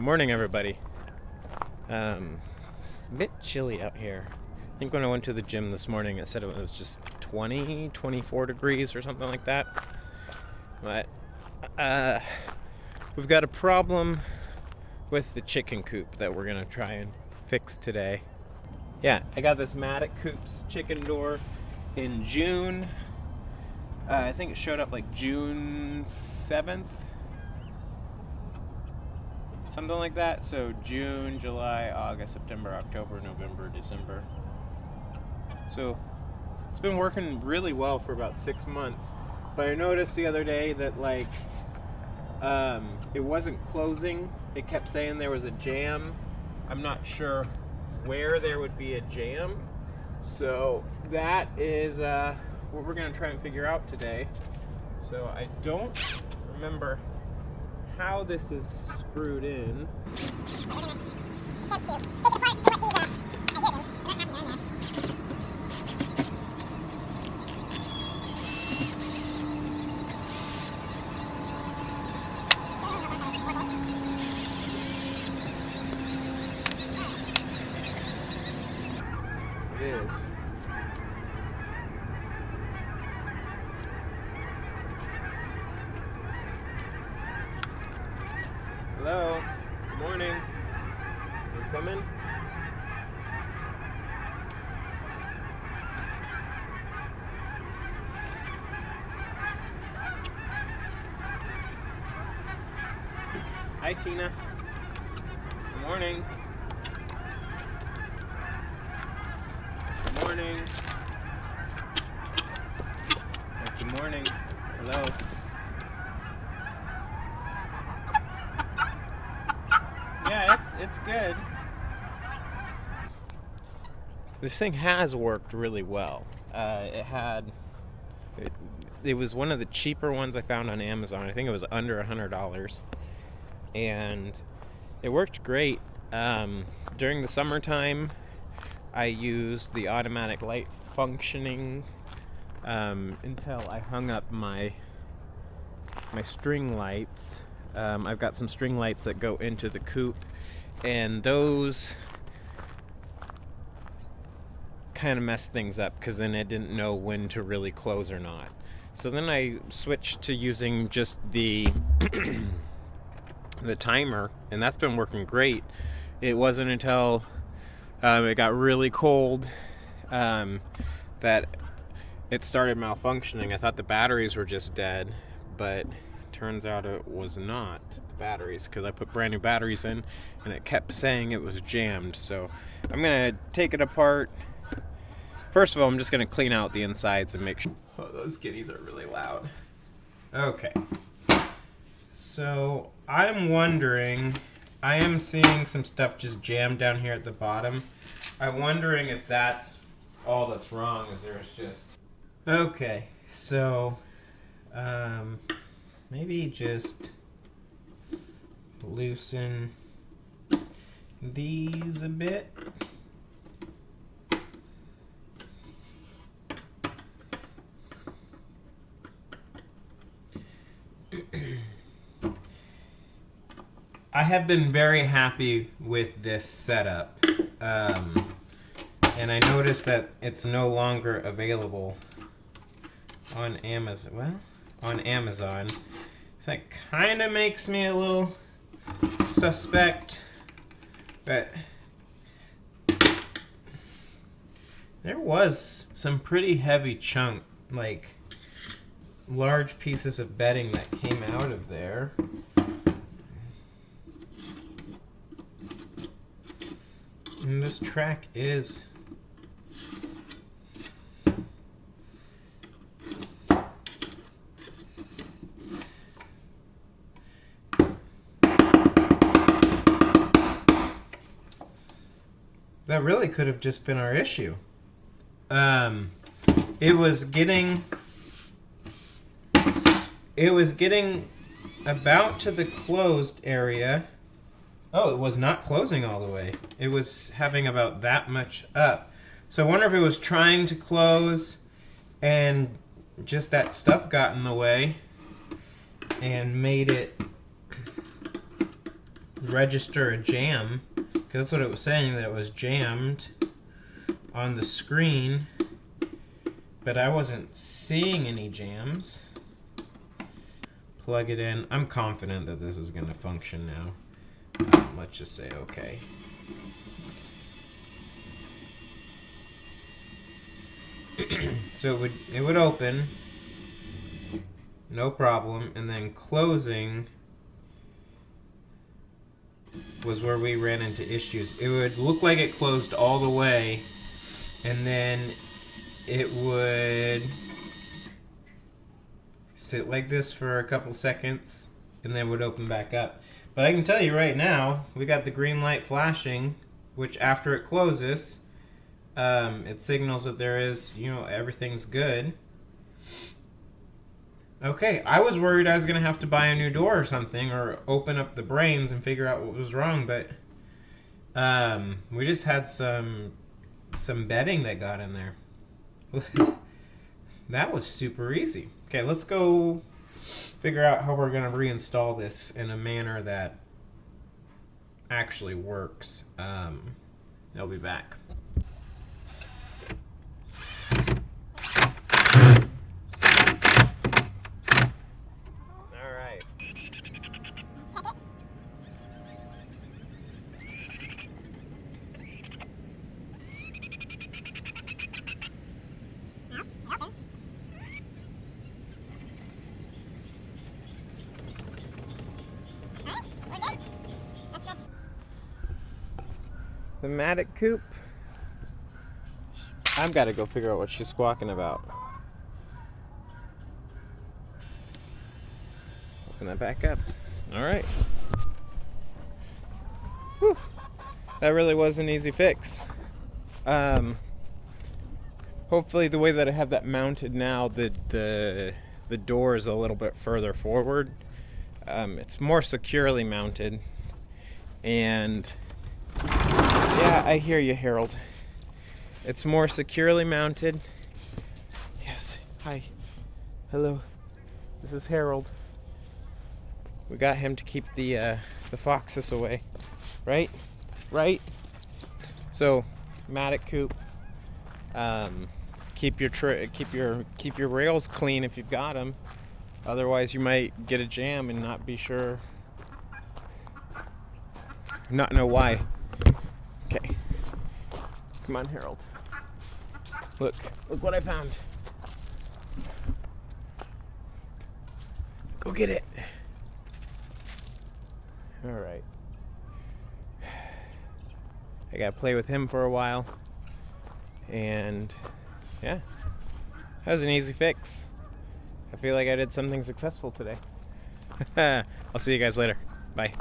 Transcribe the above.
Morning, everybody. It's a bit chilly out here. I think when I went to the gym this morning, it said it was just 24 degrees or something like that. But we've got a problem with the chicken coop that we're going to try and fix today. Yeah, I got this Maticoopx chicken door in June. I think it showed up like June 7th. Something like that. So June, July, August, September, October, November, December. So it's been working really well for about 6 months. But I noticed the other day that it wasn't closing. It kept saying there was a jam. I'm not sure where there would be a jam. So that is what we're going to try and figure out today. So I don't remember how this is screwed in. It is. Hello. Good morning. You coming? Hi, Tina. Good morning. Good morning. Good morning. Hello. Yeah, it's good. This thing has worked really well. It was one of the cheaper ones I found on Amazon. I think it was under $100, and it worked great. During the summertime, I used the automatic light functioning until I hung up my string lights. I've got some string lights that go into the coop, and those kind of messed things up because then I didn't know when to really close or not. So then I switched to using just the the timer, and that's been working great. It wasn't until it got really cold that it started malfunctioning. I thought the batteries were just dead, but turns out it was not the batteries, because I put brand new batteries in and it kept saying it was jammed. So I'm gonna take it apart. First of all, I'm just gonna clean out the insides and make sure. Oh, those kitties are really loud. Okay, so I'm wondering, I am seeing some stuff just jammed down here at the bottom. I'm wondering if that's all that's wrong, is there's just... Okay, so maybe just loosen these a bit. I have been very happy with this setup, and I noticed that it's no longer available on Amazon. Well, on Amazon. So that kind of makes me a little suspect, but there was some pretty heavy chunk, like large pieces of bedding that came out of there. And this track is... That really could have just been our issue. It was getting about to the closed area. Oh, it was not closing all the way. It was having about that much up. So I wonder if it was trying to close and just that stuff got in the way and made it register a jam, because that's what it was saying, that it was jammed on the screen, but I wasn't seeing any jams. Plug it in. I'm confident that this is going to function now. Let's just say okay. So it would open, no problem, and then closing was where we ran into issues. It would look like it closed all the way, and then it would sit like this for a couple seconds, and then would open back up. But I can tell you right now, we got the green light flashing, which after it closes, it signals that there is, everything's good. Okay, I was worried I was going to have to buy a new door or something, or open up the brains and figure out what was wrong, but we just had some bedding that got in there. That was super easy. Okay, let's go figure out how we're going to reinstall this in a manner that actually works. I'll be back. The Maticoopx. I've got to go figure out what she's squawking about. Open that back up. All right. Whew. That really was an easy fix. Hopefully the way that I have that mounted now, the door is a little bit further forward. It's more securely mounted, and yeah, I hear you, Harold. It's more securely mounted. Yes. Hi. Hello. This is Harold. We got him to keep the foxes away. Right? Right? So, Maticoopx. Keep your rails clean if you've got them. Otherwise, you might get a jam and not be sure. Not know why. Okay. Come on, Harold. Look what I found. Go get it. All right. I gotta play with him for a while. And yeah, that was an easy fix. I feel like I did something successful today. I'll see you guys later. Bye.